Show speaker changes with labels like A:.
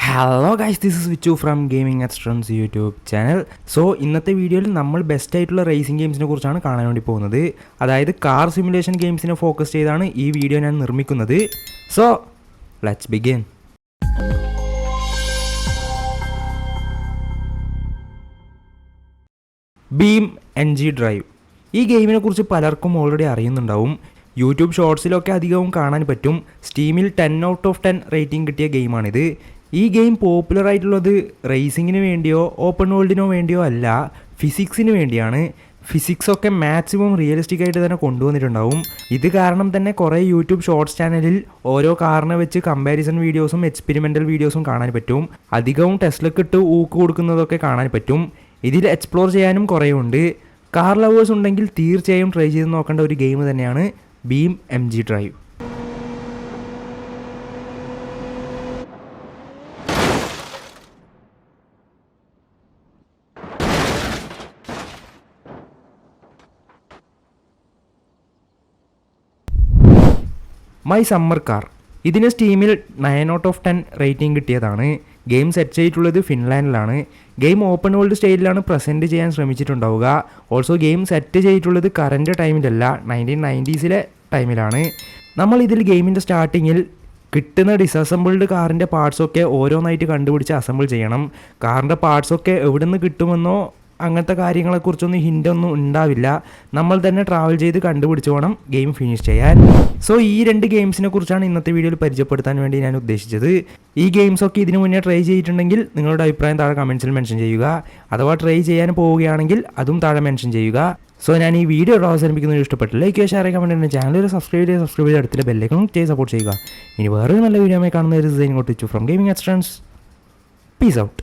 A: Hello guys, this is Vichu from gaming extrans YouTube channel. So ഇന്നത്തെ വീഡിയോയിൽ നമ്മൾ best ആയിട്ടുള്ള റേസിംഗ് ഗെയിംസിനെ കുറിച്ചാണ് കാണാൻ വേണ്ടി പോകുന്നത്. അതായത് കാർ സിമുലേഷൻ ഗെയിംസിനെ ഫോക്കസ് ചെയ്താണ് ഈ വീഡിയോ ഞാൻ നിർമ്മിക്കുന്നത്. So let's begin. Beam NG drive. ഈ ഗെയിമിനെ കുറിച്ച് പലർക്കും ഓൾറെഡി അറിയുന്നുണ്ടാവും. യൂട്യൂബ് ഷോർട്സിലൊക്കെ അധികവും കാണാൻ പറ്റും. സ്റ്റീമിൽ 10 ഔട്ട് ഓഫ് 10 റേറ്റിംഗ് കിട്ടിയ ഗെയിമാണിത്. ഈ ഗെയിം പോപ്പുലർ ആയിട്ടുള്ളത് റേസിങ്ങിന് വേണ്ടിയോ ഓപ്പൺ വേൾഡിനോ വേണ്ടിയോ അല്ല, ഫിസിക്സിന് വേണ്ടിയാണ്. ഫിസിക്സൊക്കെ മാക്സിമം റിയലിസ്റ്റിക് ആയിട്ട് തന്നെ കൊണ്ടുവന്നിട്ടുണ്ടാവും. ഇത് കാരണം തന്നെ കുറേ യൂട്യൂബ് ഷോർട്സ് ചാനലിൽ ഓരോ കാറിനെ വെച്ച് കമ്പാരിസൺ വീഡിയോസും എക്സ്പെരിമെൻ്റൽ വീഡിയോസും കാണാൻ പറ്റും. അധികവും ടെസ്ലക്ക് ഇട്ട് ഊക്ക് കൊടുക്കുന്നതൊക്കെ കാണാൻ പറ്റും. ഇതിൽ എക്സ്പ്ലോർ ചെയ്യാനും കുറേ ഉണ്ട്. കാർ ലവേഴ്സ് ഉണ്ടെങ്കിൽ തീർച്ചയായും ട്രൈ ചെയ്ത് നോക്കേണ്ട ഒരു ഗെയിം തന്നെയാണ് beam MG drive. My summer car. ഇതിന് സ്റ്റീമിൽ 9 ഔട്ട് ഓഫ് 10 റേറ്റിംഗ് കിട്ടിയതാണ്. ഗെയിം സെറ്റ് ചെയ്തിട്ടുള്ളത് ഫിൻലാൻഡിലാണ്. ഗെയിം ഓപ്പൺ വേൾഡ് സ്റ്റൈലിലാണ് പ്രസൻറ്റ് ചെയ്യാൻ ശ്രമിച്ചിട്ടുണ്ടാവുക. ഓൾസോ ഗെയിം സെറ്റ് ചെയ്തിട്ടുള്ളത് കറൻറ്റ് ടൈമിലല്ല, 1990s ടൈമിലാണ്. നമ്മൾ ഇതിൽ ഗെയിമിൻ്റെ സ്റ്റാർട്ടിങ്ങിൽ കിട്ടുന്ന ഡിസസംബിൾഡ് കാറിൻ്റെ പാർട്സൊക്കെ ഓരോന്നായിട്ട് കണ്ടുപിടിച്ച് അസംബിൾ ചെയ്യണം. കാറിൻ്റെ പാർട്സൊക്കെ എവിടെ നിന്ന് കിട്ടുമെന്നോ അങ്ങനത്തെ കാര്യങ്ങളെക്കുറിച്ചൊന്നും ഹിൻ്റൊന്നും ഉണ്ടാവില്ല. നമ്മൾ തന്നെ ട്രാവൽ ചെയ്ത് കണ്ടുപിടിച്ച് വേണം ഗെയിം ഫിനിഷ് ചെയ്യാൻ. സോ ഈ 2 ഗെയിംസിനെ കുറിച്ചാണ് ഇന്നത്തെ വീഡിയോയിൽ പരിചയപ്പെടുത്താൻ വേണ്ടി ഞാൻ ഉദ്ദേശിച്ചത്. ഈ ഗെയിംസൊക്കെ ഇതിനു മുന്നേ ട്രൈ ചെയ്തിട്ടുണ്ടെങ്കിൽ നിങ്ങളുടെ അഭിപ്രായം താഴെ കമൻസിൽ മെൻഷൻ ചെയ്യുക. അഥവാ ട്രൈ ചെയ്യാൻ പോവുകയാണെങ്കിൽ അതും താഴെ മെൻഷൻ ചെയ്യുക. സോ ഞാൻ ഈ വീഡിയോ അവസാനിപ്പിക്കുന്നത് ഇഷ്ടപ്പെട്ടില്ല, ലൈക്ക് ഷെയർ കമൻറ്റ് ചെയ്യുന്ന ചാനൽ സബ്സ്ക്രൈബ് ചെയ്ത് അടുത്തുള്ള ബെല്ലൈക്കൺ ചെയ്ത് സപ്പോർട്ട് ചെയ്യുക. ഇനി വേറൊരു നല്ല വീഡിയോ കാണുന്ന ഒരു ഡിസൈൻ കൊട്ടിച്ചു from gaming extrans. Peace out.